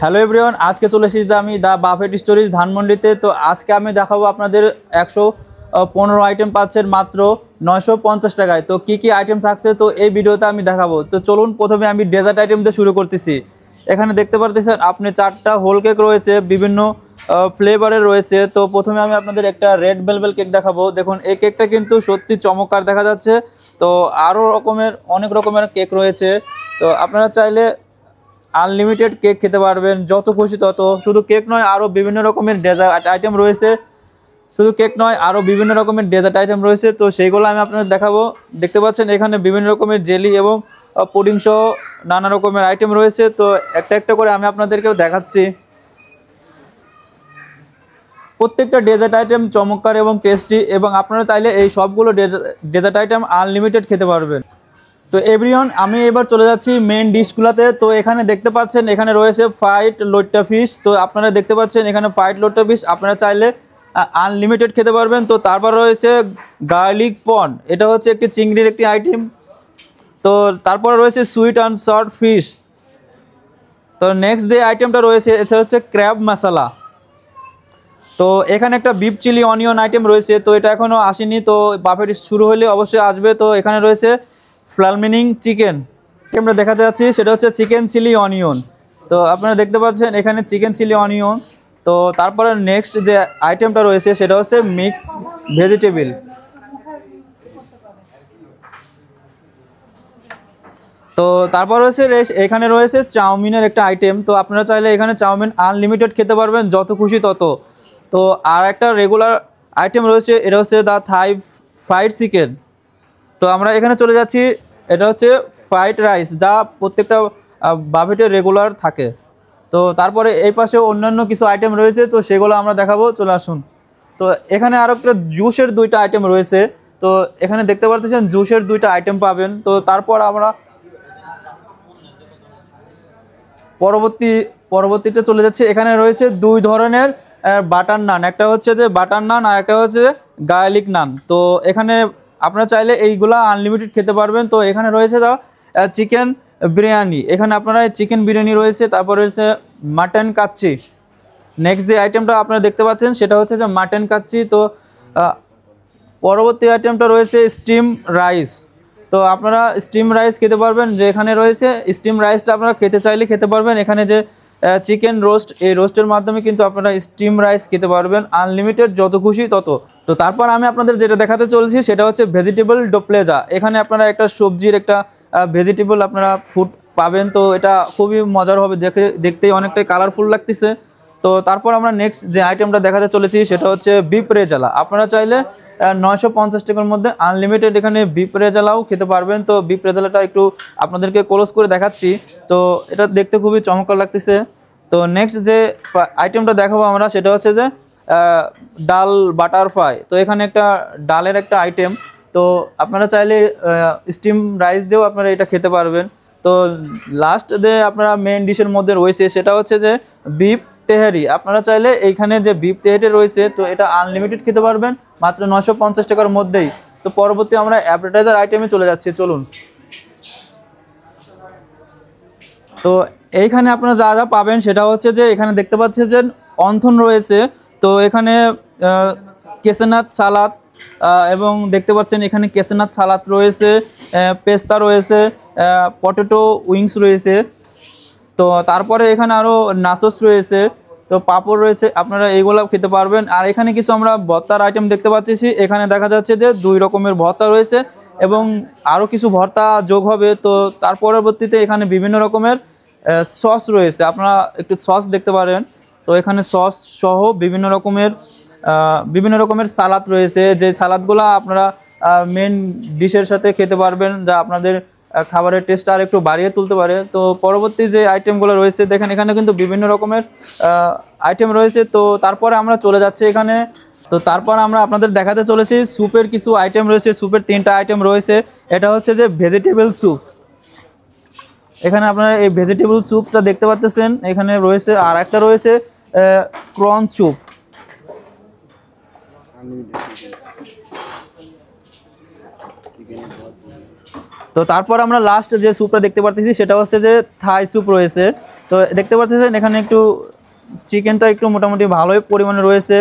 Hello everyone, আজকে চলে এসেছি আমি দা বাফেট স্টোরেজ ধানমন্ডিতে। তো আজকে আমি দেখাবো আপনাদের 115 আইটেম পাচ্ছেন মাত্র 950 টাকায়। তো কি কি আইটেম থাকছে তো এই ভিডিওতে আমি দেখাবো। তো চলুন প্রথমে আমি ডেজার্ট আইটেম দিয়ে শুরু করতেছি। এখানে দেখতে পারতেছেন আপনি 4টা হোল কেক রয়েছে, বিভিন্ন ফ্লেভারের রয়েছে। তো প্রথমে আমি আপনাদের একটা রেড ভেলভেট কেক দেখাবো। দেখুন এই কেকটা কিন্তু সত্যি চমৎকার দেখা যাচ্ছে। তো আরও অনেক রকমের কেক রয়েছে। তো আপনারা চাইলে আনলিমিটেড কেক খেতে পারবেন, যত খুশি তত। শুধু কেক নয়, আরও বিভিন্ন রকমের ডেজার্ট আইটেম রয়েছে। শুধু কেক নয়, আরও বিভিন্ন রকমের ডেজার্ট আইটেম রয়েছে। তো সেইগুলো আমি আপনাদের দেখাবো। দেখতে পাচ্ছেন এখানে বিভিন্ন রকমের জেলি এবং পুডিং সহ নানা রকমের আইটেম রয়েছে। তো একটা একটা করে আমি আপনাদেরকেও দেখাচ্ছি। প্রত্যেকটা ডেজার্ট আইটেম চমৎকার এবং টেস্টি, এবং আপনারা চাইলে এই সবগুলো ডেজার্ট আইটেম আনলিমিটেড খেতে পারবেন। তো এভরিওয়ান, আমি এবার চলে যাচ্ছি মেন ডিশগুলোতে। তো এখানে দেখতে পাচ্ছেন এখানে রয়েছে ফ্রাইড লোট্টা ফিশ। তো আপনারা দেখতে পাচ্ছেন এখানে ফ্রাইড লোট্টা ফিশ আপনারা চাইলে আনলিমিটেড খেতে পারবেন। তো তারপর রয়েছে গার্লিক পন, এটা হচ্ছে একটি চিংড়ির একটি আইটেম। তো তারপরে রয়েছে সুইট অ্যান্ড সল্ট ফিশ। তো নেক্সট যে আইটেমটা রয়েছে এটা হচ্ছে ক্র্যাব মশলা। তো এখানে একটা বিফ চিলি অনিয়ন আইটেম রয়েছে। তো এটা এখনও আসেনি, তো বাফেট শুরু হলে অবশ্যই আসবে। তো এখানে রয়েছে ফ্লামিনিং চিকেন, আমরা দেখাতে যাচ্ছি সেটা হচ্ছে চিকেন চিলি অনিয়ন। তো আপনারা দেখতে পাচ্ছেন এখানে চিকেন চিলি অনিয়ন। তো তারপরে নেক্সট যে আইটেমটা রয়েছে সেটা হচ্ছে মিক্স ভেজিটেবল। তো তারপর রয়েছে এখানে রয়েছে চাউমিনের একটা আইটেম। তো আপনারা চাইলে এখানে চাউমিন আনলিমিটেড খেতে পারবেন, যত খুশি তত। তো আর একটা রেগুলার আইটেম রয়েছে, এটা হচ্ছে দ্য থাই ফ্রাইড চিকেন। তো আমরা এখানে চলে যাচ্ছি, এটা হচ্ছে ফ্রাইড রাইস, যা প্রত্যেকটা বাফেটে রেগুলার থাকে। তো তারপরে এই পাশে অন্যান্য কিছু আইটেম রয়েছে, তো সেগুলো আমরা দেখাবো, চলে আসুন। তো এখানে আরও একটা জুসের 2টা আইটেম রয়েছে। তো এখানে দেখতে পাচ্ছেন জুসের 2টা আইটেম পাবেন। তো তারপর আমরা পরবর্তীতে চলে যাচ্ছে। এখানে রয়েছে 2 ধরনের বাটার নান, একটা হচ্ছে যে বাটার নান আর একটা হচ্ছে গার্লিক নান। তো এখানে আপনারা চাইলে এইগুলা আনলিমিটেড খেতে পারবেন। তো এখানে রয়েছে চিকেন বিরিয়ানি, এখানে আপনারা চিকেন বিরিয়ানি রয়েছে। তারপর রয়েছে মাটন কাচ্চি। নেক্সট যে আইটেমটা আপনারা দেখতে পাচ্ছেন সেটা হচ্ছে যে মাটন কাচ্চি। তো পরবর্তী আইটেমটা রয়েছে স্টিম রাইস। তো আপনারা স্টিম রাইস খেতে পারবেন, যে এখানে রয়েছে স্টিম রাইসটা আপনারা খেতে চাইলে খেতে পারবেন। এখানে যে চিকেন রোস্ট, এই রোস্টের মাধ্যমে কিন্তু আপনারা স্টিম রাইস খেতে পারবেন আনলিমিটেড, যত খুশি তত। তো তারপর আমি আপনাদের যেটা দেখাতে চলছি সেটা হচ্ছে ভেজিটেবল ডোপ্লেজা। এখানে আপনারা একটা সবজির একটা ভেজিটেবল আপনারা ফুড পাবেন। তো এটা খুবই মজার হবে, দেখতেই অনেকটাই কালারফুল লাগতেছে। তো তারপর আমরা নেক্সট যে আইটেমটা দেখাতে চলেছি সেটা হচ্ছে বিফ রেজালা। আপনারা চাইলে 950 টাকার মধ্যে আনলিমিটেড এখানে বিফ রেজালাও খেতে পারবেন। তো বিফ রেজালাটা একটু আপনাদেরকে ক্লোজ করে দেখাচ্ছি। তো এটা দেখতে খুবই চমৎকার লাগতেছে। তো নেক্সট যে আইটেমটা দেখাবো আমরা সেটা হচ্ছে যে ডাল বাটারফ্লাই। তো এখানে একটা ডালের একটা আইটেম। তো আপনারা চাইলে স্টিম রাইস দিয়েও আপনারা এটা খেতে পারবেন। তো লাস্ট যে আপনারা মেন ডিশের মধ্যে রয়েছে সেটা হচ্ছে যে বিফ তেহারি। আপনারা চাইলে এইখানে যে বিফ তেহারি রয়েছে তো এটা আনলিমিটেড খেতে পারবেন মাত্র 950 টাকার মধ্যেই। তো পরবর্তী আমরা অ্যাপেটাইজার আইটেমে চলে যাচ্ছি, চলুন। তো এইখানে আপনারা যা যা পাবেন সেটা হচ্ছে যে এখানে দেখতে পাচ্ছেন যে অন্থন রয়েছে। তো এখানে কেসেনাথ সালাদ, এবং দেখতে পাচ্ছেন এখানে কেসেনাথ সালাদ রয়েছে, পেস্তা রয়েছে, পটেটো উইংস রয়েছে। তো তারপরে এখানে আরও নাচোস রয়েছে, তো পাঁপড় রয়েছে, আপনারা এইগুলো খেতে পারবেন। আর এখানে কিছু আমরা ভর্তার আইটেম দেখতে পাচ্ছি। এখানে দেখা যাচ্ছে যে 2 রকমের ভর্তা রয়েছে এবং আরও কিছু ভর্তা যোগ হবে। তো তার পরবর্তীতে এখানে বিভিন্ন রকমের সস রয়েছে, আপনারা একটু সস দেখতে পারেন। তো এখানে সস সহ বিভিন্ন রকমের সালাদ রয়েছে, যে সালাদগুলো আপনারা মেন ডিশের সাথে খেতে পারবেন, যা আপনাদের খাবারের টেস্ট আর একটু বাড়িয়ে তুলতে পারে। তো পরবর্তী যে আইটেমগুলো রয়েছে দেখেন এখানে কিন্তু বিভিন্ন রকমের আইটেম রয়েছে। তো তারপরে আমরা চলে যাচ্ছি এখানে। তো তারপর আমরা আপনাদের দেখাতে চলেছি স্যুপের কিছু আইটেম রয়েছে। স্যুপের 3টা আইটেম রয়েছে। এটা হচ্ছে যে ভেজিটেবল স্যুপ। এখানে আপনারা এই ভেজিটেবল স্যুপটা দেখতে পাচ্ছেন। এখানে রয়েছে আর একটা রয়েছে প্রন স্যুপ। তো তারপর আমরা লাস্ট যে স্যুপটা দেখতে পারতেছি সেটা হচ্ছে যে থাই স্যুপ রয়েছে। তো দেখতে পাচ্ছেন এখানে একটু চিকেনটা একটু মোটামুটি ভালোই পরিমাণে রয়েছে।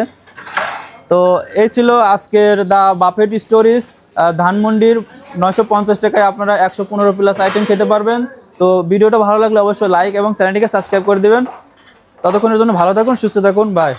তো এই ছিল আজকের দ্য বাফেট স্টোরিজ। ধানমন্ডির 950 টাকায় আপনারা 115 প্লাস আইটেম খেতে পারবেন। তো ভিডিওটা ভালো লাগলে অবশ্যই লাইক এবং চ্যানেলটিকে সাবস্ক্রাইব করে দেবেন। ততক্ষণের জন্য ভালো থাকুন, সুস্থ থাকুন, বাই।